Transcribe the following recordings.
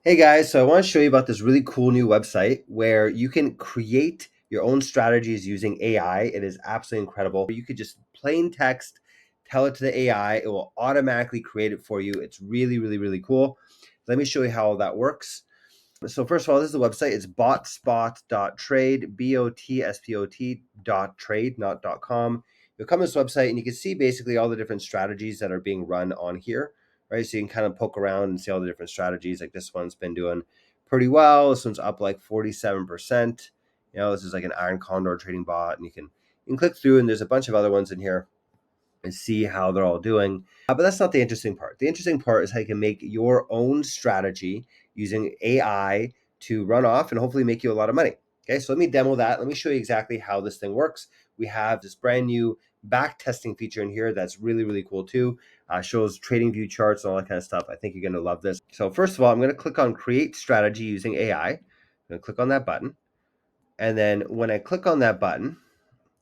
Hey guys, so I want to show you about this really cool new website where you can create your own strategies using AI. It is absolutely incredible. You could just plain text, tell it to the AI, it will automatically create it for you. It's really, really, really cool. Let me show you how that works. So first of all, this is the website. It's BotSpot.trade, BOTSPOT.trade, not .com. You'll come to this website and you can see basically all the different strategies that are being run on here, right? So you can kind of poke around and see all the different strategies. Like this one's been doing pretty well. This one's up like 47%. This is like an iron condor trading bot, and you can click through, and there's a bunch of other ones in here and see how they're all doing. But that's not the interesting part. The interesting part is how you can make your own strategy using AI to run off and hopefully make you a lot of money. Okay, so let me demo that. Let me show you exactly how this thing works. We have this brand new back testing feature in here that's really, really cool too. Shows TradingView charts and all that kind of stuff. I think you're going to love this. So first of all, I'm going to click on Create Strategy using AI. I'm going to click on that button. And then when I click on that button,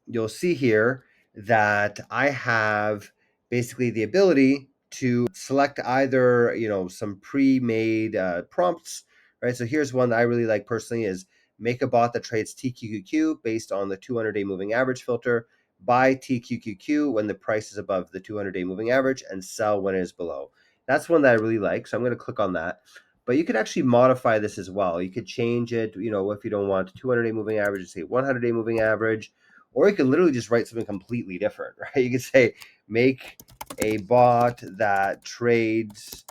you'll see here that I have basically the ability to select either, some pre-made prompts, right? So here's one that I really like personally is make a bot that trades TQQQ based on the 200-day moving average filter, buy TQQQ when the price is above the 200-day moving average, and sell when it is below. That's one that I really like. So I'm going to click on that. But you could actually modify this as well. You could change it, if you don't want 200-day moving average, say 100-day moving average, or you could literally just write something completely different, right? You could say, make a bot that trades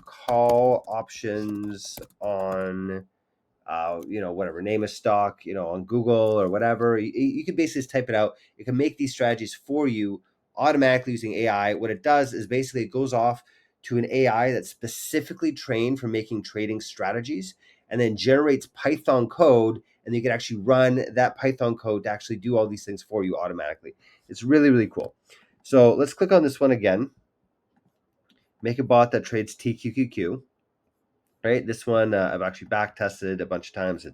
call options on, whatever, name a stock, on Google or whatever. You can basically just type it out. It can make these strategies for you automatically using AI. What it does is basically it goes off to an AI that's specifically trained for making trading strategies and then generates Python code, and you can actually run that Python code to actually do all these things for you automatically. It's really, really cool. So let's click on this one again. Make a bot that trades TQQQ. Right, this one I've actually back tested a bunch of times.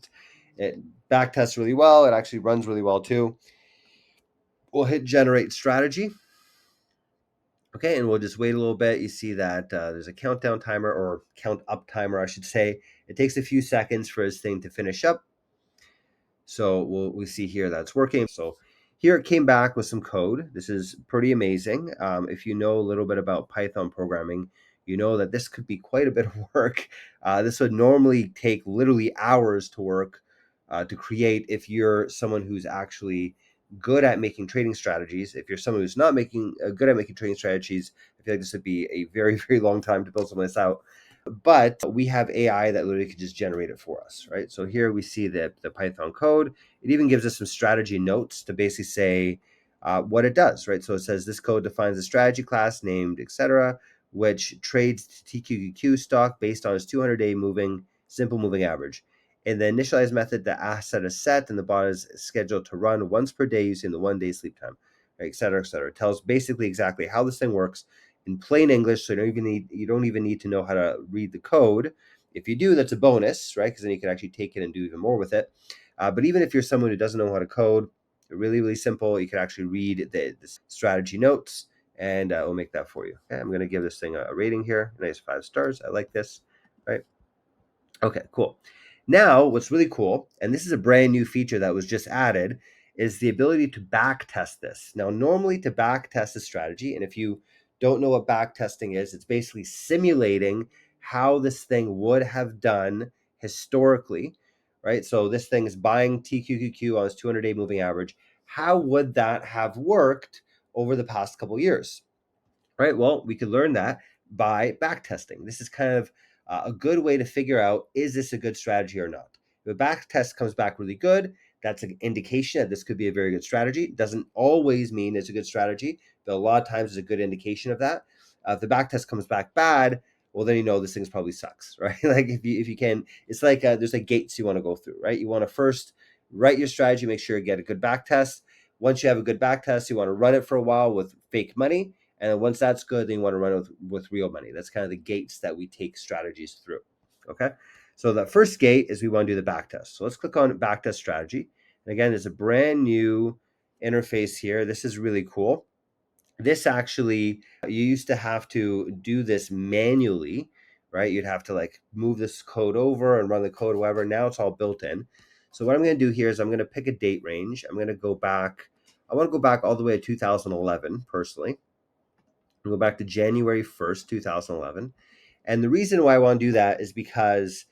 It back tests really well. It actually runs really well too. We'll hit generate strategy. Okay, and we'll just wait a little bit. You see that there's a countdown timer, or count up timer, I should say. It takes a few seconds for this thing to finish up. So we see here that it's working. So here it came back with some code. This is pretty amazing. If you know a little bit about Python programming, you know that this could be quite a bit of work. This would normally take literally hours to work to create if you're someone who's actually good at making trading strategies. If you're someone who's not making good at making trading strategies, I feel like this would be a very, very long time to build something like this out. But we have AI that literally could just generate it for us, right? So here we see the Python code. It even gives us some strategy notes to basically say what it does, right? So it says this code defines a strategy class named etc., which trades TQQQ stock based on its 200-day simple moving average. In the initialize method, the asset is set and the bot is scheduled to run once per day using the 1 day sleep time, right, et cetera, et cetera. It tells basically exactly how this thing works in plain English, so you don't even need to know how to read the code. If you do, that's a bonus, right? Because then you can actually take it and do even more with it. But even if you're someone who doesn't know how to code, really, really simple. You can actually read the strategy notes, and we'll make that for you. Okay, I'm going to give this thing a rating here. Nice 5 stars. I like this, right? Okay, cool. Now, what's really cool, and this is a brand new feature that was just added, is the ability to back test this. Now, normally to back test a strategy, and if you don't know what back testing is, it's basically simulating how this thing would have done historically, right? So this thing is buying TQQQ on its 200-day moving average. How would that have worked over the past couple of years? Right. Well, we could learn that by back testing. This is kind of a good way to figure out, is this a good strategy or not? If a back test comes back really good, that's an indication that this could be a very good strategy. It doesn't always mean it's a good strategy, but a lot of times it's a good indication of that. If the back test comes back bad, well, then this thing probably sucks, right? Like if you can, it's like there's like gates you want to go through, right? You want to first write your strategy, make sure you get a good back test. Once you have a good back test, you want to run it for a while with fake money. And then once that's good, then you want to run it with real money. That's kind of the gates that we take strategies through. Okay. So the first gate is we want to do the backtest. So let's click on backtest strategy. And again, there's a brand new interface here. This is really cool. This actually, you used to have to do this manually, right? You'd have to like move this code over and run the code, whatever. Now it's all built in. So what I'm going to do here is I'm going to pick a date range. I'm going to go back. I want to go back all the way to 2011 personally. I'll go back to January 1st, 2011. And the reason why I want to do that is because,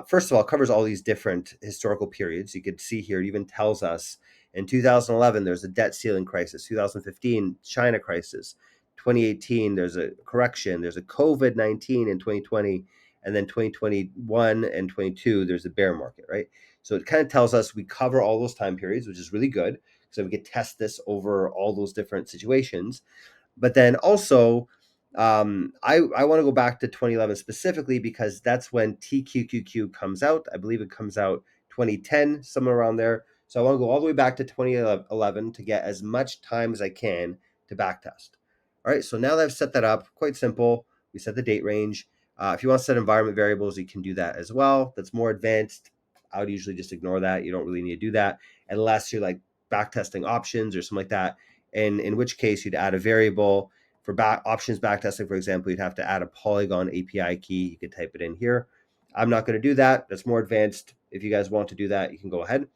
first of all, it covers all these different historical periods. You could see here, it even tells us in 2011, there's a debt ceiling crisis, 2015, China crisis, 2018, there's a correction, there's a COVID-19 in 2020, and then 2021 and 22, there's a bear market, right? So it kind of tells us we cover all those time periods, which is really good. So we could test this over all those different situations. But then also, I want to go back to 2011 specifically because that's when TQQQ comes out. I believe it comes out 2010, somewhere around there. So I want to go all the way back to 2011 to get as much time as I can to backtest. All right, so now that I've set that up, quite simple. We set the date range. If you want to set environment variables, you can do that as well. That's more advanced. I would usually just ignore that. You don't really need to do that unless you're like backtesting options or something like that. And in which case you'd add a variable for options backtesting, for example, you'd have to add a Polygon API key. You could type it in here. I'm not going to do that. That's more advanced. If you guys want to do that, you can go ahead.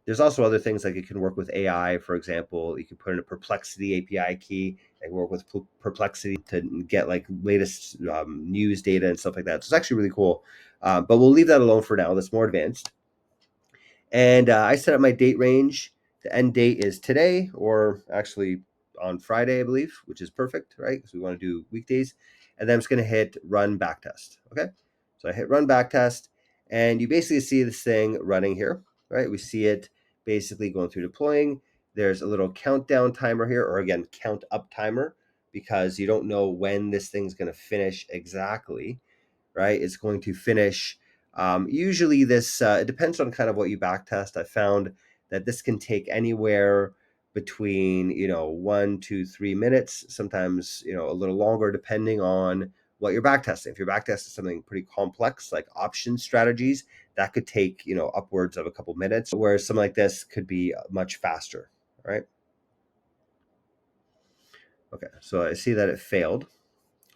There's also other things like it can work with AI, for example. You can put in a Perplexity API key and work with Perplexity to get like latest news data and stuff like that. So it's actually really cool. But we'll leave that alone for now. That's more advanced. And I set up my date range. The end date is today, or actually on Friday, I believe, which is perfect, right? Because we want to do weekdays. And then I'm just going to hit run backtest. Okay. So I hit run backtest, and you basically see this thing running here, right? We see it basically going through deploying. There's a little countdown timer here, or again, count up timer, because you don't know when this thing's going to finish exactly, right? It's going to finish. Usually this, it depends on kind of what you backtest. I found that this can take anywhere between, 1 to 3 minutes, sometimes, a little longer depending on what you're backtesting. If you're backtesting something pretty complex, like option strategies, that could take, upwards of a couple minutes, whereas something like this could be much faster, right? Okay, so I see that it failed.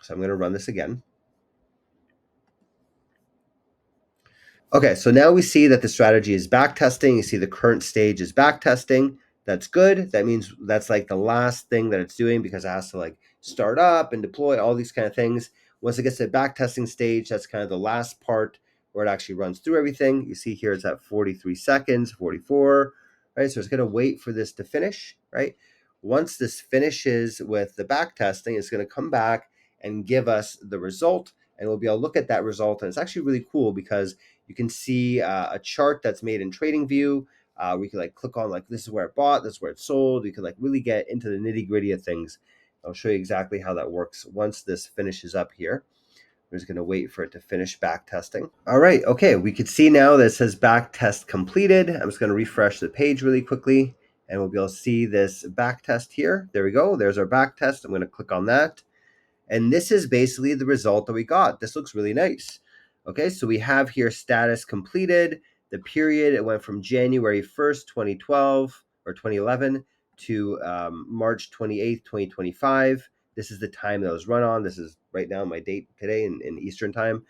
So I'm going to run this again. Okay, so now we see that the strategy is backtesting. You see the current stage is backtesting. That's good. That means that's like the last thing that it's doing because it has to like start up and deploy, all these kind of things. Once it gets to the backtesting stage, that's kind of the last part where it actually runs through everything. You see here it's at 43 seconds, 44, right? So it's going to wait for this to finish, right? Once this finishes with the backtesting, it's going to come back and give us the result, and we'll be able to look at that result. And it's actually really cool because you can see a chart that's made in TradingView. We can like click on like this is where it bought, this is where it sold. You can like really get into the nitty gritty of things. I'll show you exactly how that works once this finishes up here. We're just going to wait for it to finish back testing. All right, okay, we can see now that it says back test completed. I'm just going to refresh the page really quickly, and we'll be able to see this back test here. There we go. There's our back test. I'm going to click on that. And this is basically the result that we got. This looks really nice. Okay, so we have here status completed. The period, it went from January 1st, 2012 or 2011 to March 28th, 2025. This is the time that was run on. This is right now my date today in Eastern time.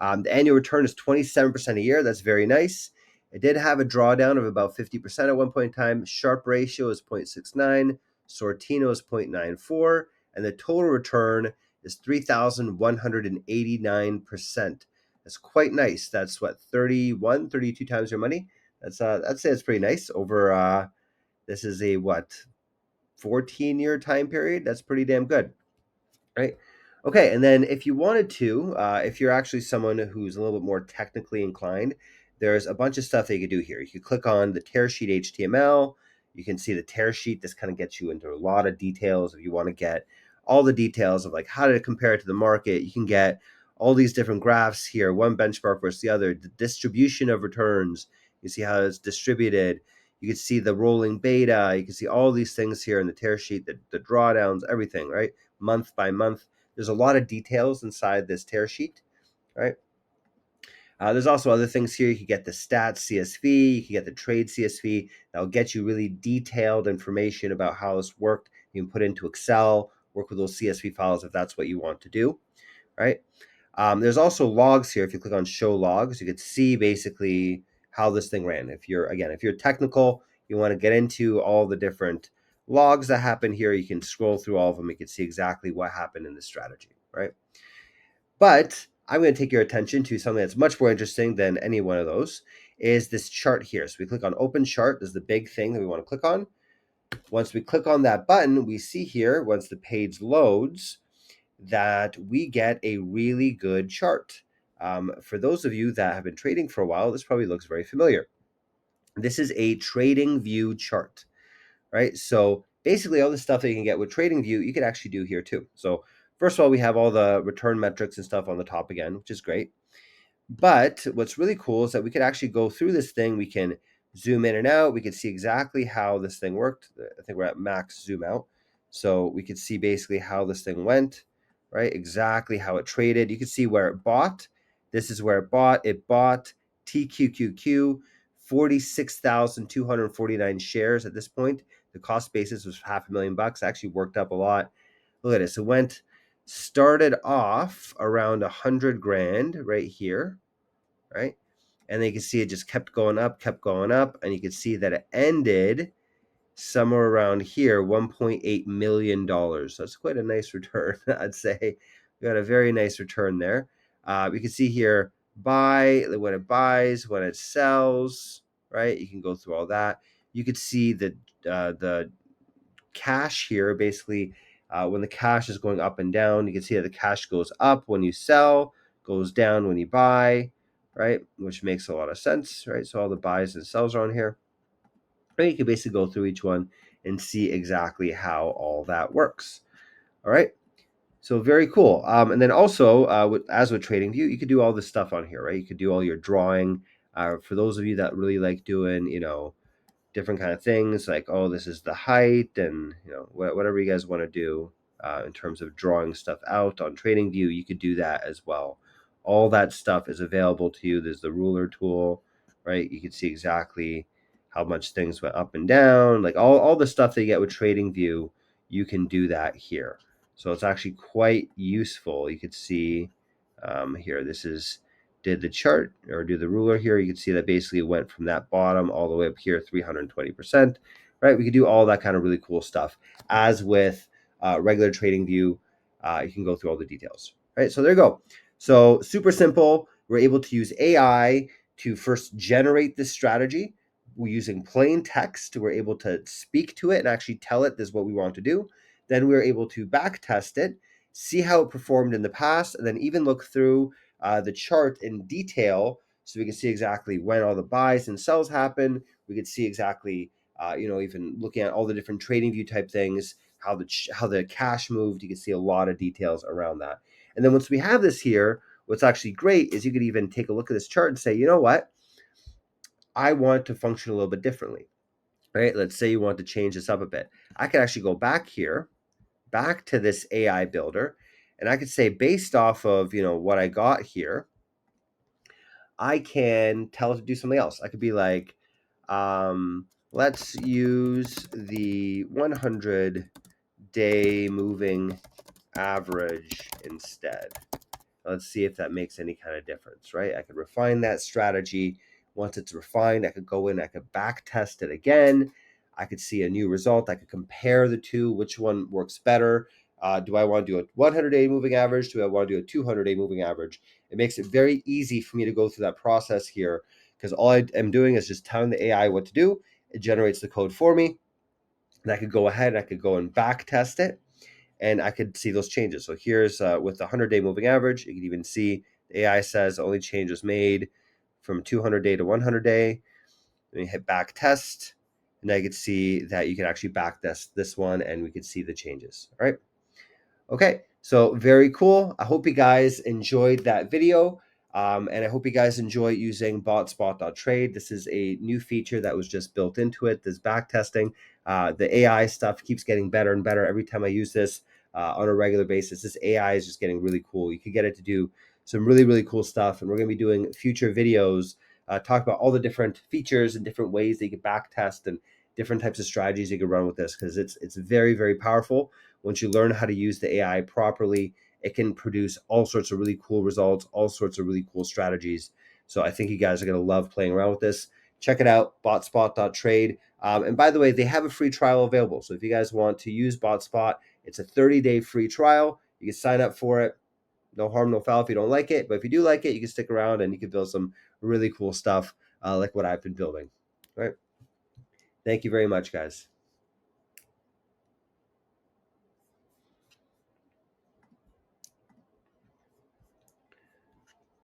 The annual return is 27% a year. That's very nice. It did have a drawdown of about 50% at one point in time. Sharp ratio is 0.69. Sortino is 0.94. And the total return is 3,189%. That's quite nice. That's what, 32 times your money? I'd say it's pretty nice over, this is a 14-year time period. That's pretty damn good, right? Okay, and then if you wanted to, if you're actually someone who's a little bit more technically inclined, there's a bunch of stuff that you could do here. You could click on the tear sheet HTML. You can see the tear sheet. This kind of gets you into a lot of details if you want to get all the details of like how to compare it to the market. You can get all these different graphs here, one benchmark versus the other, the distribution of returns. You see how it's distributed. You can see the rolling beta. You can see all these things here in the tear sheet, the drawdowns, everything, right? Month by month. There's a lot of details inside this tear sheet, right? There's also other things here. You can get the stats CSV, you can get the trade CSV. That'll get you really detailed information about how this worked. You can put into Excel, work with those CSV files if that's what you want to do. right? There's also logs here. If you click on show logs, you could see basically how this thing ran. If you're technical, you want to get into all the different logs that happen here, you can scroll through all of them. You can see exactly what happened in this strategy, right? But I'm going to take your attention to something that's much more interesting than any one of those, is this chart here. So we click on open chart. This is the big thing that we want to click on. Once we click on that button, we see here, once the page loads, that we get a really good chart. For those of you that have been trading for a while, this probably looks very familiar. This is a TradingView chart, right? So basically all the stuff that you can get with TradingView, you could actually do here too. So first of all, we have all the return metrics and stuff on the top again, which is great. But what's really cool is that we could actually go through this thing. We can zoom in and out. We can see exactly how this thing worked. I think we're at max zoom out. So we could see basically how this thing went, right? Exactly how it traded. You can see where it bought. This is where it bought. It bought TQQQ, 46,249 shares at this point. The cost basis was $500,000. Actually worked up a lot. Look at this. It started off around 100 grand right here, right? And then you can see it just kept going up, and you can see that it ended somewhere around here, $1.8 million. That's quite a nice return, I'd say. We got a very nice return there. You can see here, buy, when it buys, when it sells, right? You can go through all that. You could see the cash here, basically, when the cash is going up and down, you can see that the cash goes up when you sell, goes down when you buy, right? Which makes a lot of sense, right? So all the buys and sells are on here. And you can basically go through each one and see exactly how all that works. All right. So very cool. And then also, as with TradingView, you could do all this stuff on here, right? You could do all your drawing. For those of you that really like doing, different kind of things like, oh, this is the height, and whatever you guys want to do in terms of drawing stuff out on TradingView, you could do that as well. All that stuff is available to you. There's the ruler tool, right? You can see exactly how much things went up and down, like all the stuff that you get with TradingView. You can do that here, so it's actually quite useful. You could see here, this is did the chart or do the ruler here. You can see that basically it went from that bottom all the way up here, 320%, right? We could do all that kind of really cool stuff. As with regular TradingView, you can go through all the details, right? So there you go. So super simple. We're able to use AI to first generate this strategy. We're using plain text. We're able to speak to it and actually tell it this is what we want to do. Then we're able to back test it, see how it performed in the past, and then even look through the chart in detail, so we can see exactly when all the buys and sells happen. We could see exactly, even looking at all the different TradingView type things, how the cash moved. You can see a lot of details around that. And then once we have this here, what's actually great is you could even take a look at this chart and say, you know what, I want to function a little bit differently, right? Let's say you want to change this up a bit. I could actually go back here, back to this AI builder, and I could say, based off of what I got here, I can tell it to do something else. I could be like, let's use the 100-day moving average instead. Let's see if that makes any kind of difference, right? I could refine that strategy. Once it's refined, I could go in, I could back test it again. I could see a new result. I could compare the two, which one works better. Do I want to do a 100-day moving average? Do I want to do a 200-day moving average? It makes it very easy for me to go through that process here, because all I am doing is just telling the AI what to do. It generates the code for me, and I could go ahead and I could go and back test it, and I could see those changes. So here's with the 100-day moving average, you can even see the AI says the only change was made from 200-day to 100-day. Then you hit back test, and I could see that you can actually back test this one, and we could see the changes. All right. Okay, so very cool. I hope you guys enjoyed that video. And I hope you guys enjoy using BotSpot.trade. This is a new feature that was just built into it. This backtesting, the AI stuff keeps getting better and better every time I use this on a regular basis. This AI is just getting really cool. You could get it to do some really, really cool stuff. And we're going to be doing future videos, talk about all the different features and different ways that you can backtest and different types of strategies you can run with this, because it's very, very powerful once you learn how to use the AI properly it can produce all sorts of really cool results, all sorts of really cool strategies. So I think you guys are going to love playing around with this. Check it out, BotSpot.trade. And by the way, they have a free trial available. So if you guys want to use BotSpot, it's a 30-day free trial. You can sign up for it. No harm, no foul if you don't like it. But if you do like it, you can stick around and you can build some really cool stuff like what I've been building. All right. Thank you very much, guys.